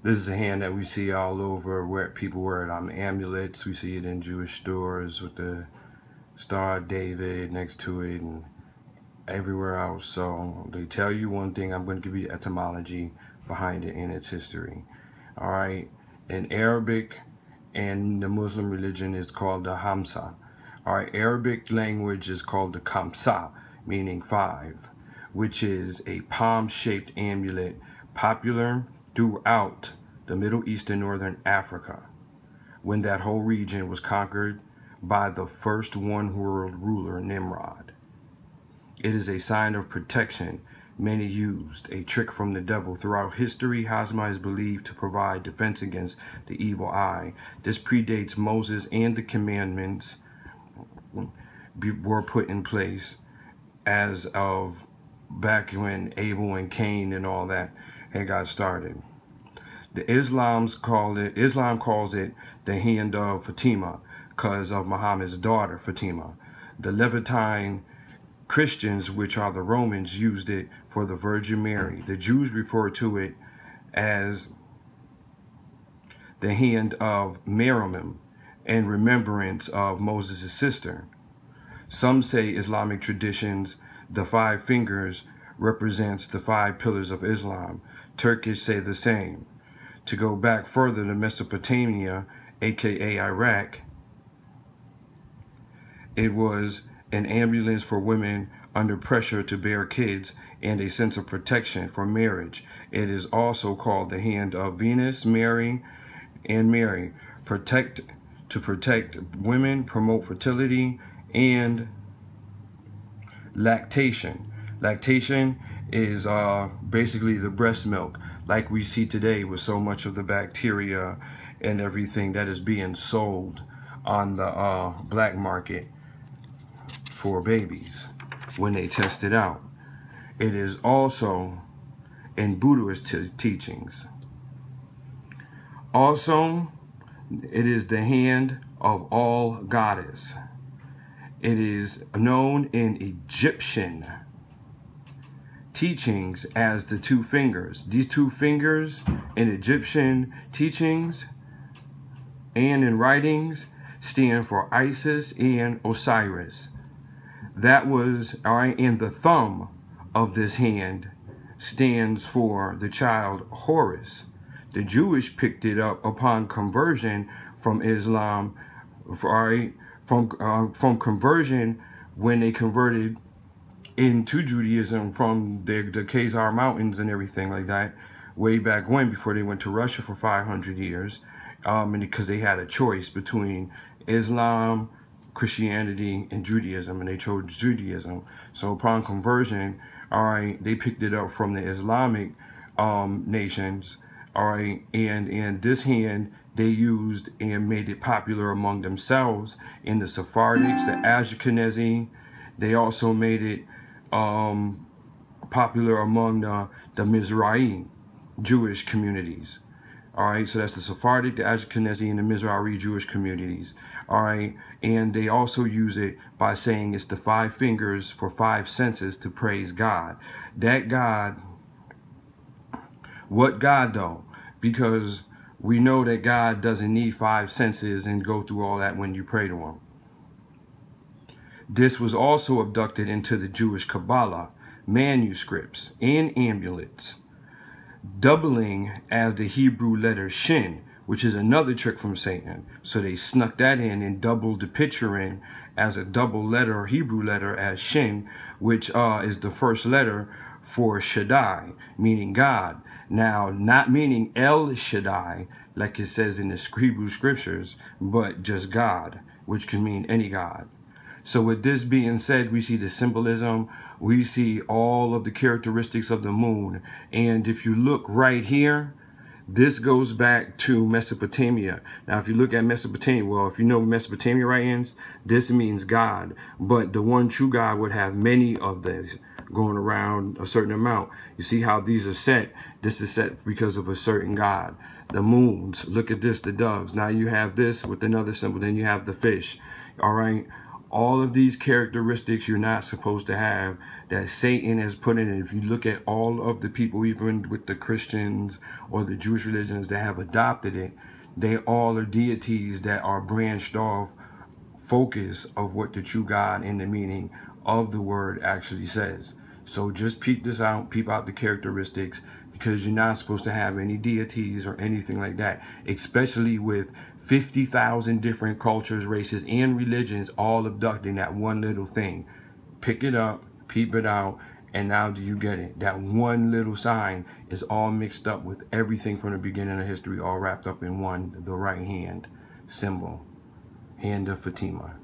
This is a hand that we see all over where people wear it on amulets. We see it in Jewish stores with the Star of David next to it and everywhere else. So they tell you one thing, I'm going to give you etymology behind it and its history. All right. In Arabic and the Muslim religion is called the Hamsa. All right. Arabic language is called the Kamsa, meaning 5, which is a palm-shaped amulet popular throughout the Middle East and Northern Africa when that whole region was conquered by the first one-world ruler, Nimrod. It is a sign of protection many used, a trick from the devil. Throughout history, Hazma is believed to provide defense against the evil eye. This predates Moses, and the commandments were put in place as of back when Abel and Cain and all that had got started. Islam calls it the hand of Fatima because of Muhammad's daughter Fatima. The Levantine Christians, which are the Romans, used it for the Virgin Mary. The Jews refer to it as the hand of Miriam in remembrance of Moses' sister. Some say Islamic traditions, the 5 fingers represents the 5 pillars of Islam. Turkish say the same. To go back further to Mesopotamia, aka Iraq, it was an ambulance for women under pressure to bear kids and a sense of protection for marriage. It is also called the hand of Venus, Mary, and Mary. To protect women, promote fertility, and lactation. Lactation is basically the breast milk, like we see today with so much of the bacteria and everything that is being sold on the black market for babies when they test it out. It is also in Buddhist teachings. Also, it is the hand of all goddess. It is known in Egyptian teachings as the 2 fingers. These 2 fingers in Egyptian teachings and in writings stand for Isis and Osiris. That was, all right, and the thumb of this hand stands for the child Horus. The Jewish picked it up upon conversion from Islam, all right, from conversion when they converted into Judaism from the Khazar Mountains and everything like that, way back when, before they went to Russia for 500 years, and because they had a choice between Islam, Christianity, and Judaism, and they chose Judaism. So upon conversion, all right, they picked it up from the Islamic nations, all right, and this hand they used and made it popular among themselves in the Sephardics, the Ashkenazi. They also made it popular among the Mizrahi Jewish communities. All right, so that's the Sephardic, the Ashkenazi, and the Mizrahi Jewish communities. All right, and they also use it by saying it's the 5 fingers for 5 senses to praise God. That God, what God though? Because we know that God doesn't need 5 senses and go through all that when you pray to him. This was also abducted into the Jewish Kabbalah manuscripts and amulets, doubling as the Hebrew letter Shin, which is another trick from Satan. So they snuck that in and doubled the picture in as a double letter, Hebrew letter, as Shin, which is the first letter for Shaddai, meaning God. Now, not meaning El Shaddai, like it says in the Hebrew scriptures, but just God, which can mean any God. So with this being said, we see the symbolism, we see all of the characteristics of the moon. And if you look right here, this goes back to Mesopotamia. Now, if you look at Mesopotamia, well, if you know Mesopotamia right ends, this means God. But the one true God would have many of these going around a certain amount. You see how these are set? This is set because of a certain God. The moons, look at this, the doves. Now you have this with another symbol, then you have the fish. All right. All of these characteristics you're not supposed to have, that Satan has put in it. If you look at all of the people, even with the Christians or the Jewish religions that have adopted it, they all are deities that are branched off focus of what the true God and the meaning of the word actually says. So just peep this out, peep out the characteristics, because you're not supposed to have any deities or anything like that, especially with 50,000 different cultures, races, and religions all abducting that one little thing. Pick it up, peep it out, and now do you get it? That one little sign is all mixed up with everything from the beginning of history, all wrapped up in one, the right hand symbol, hand of Fatima.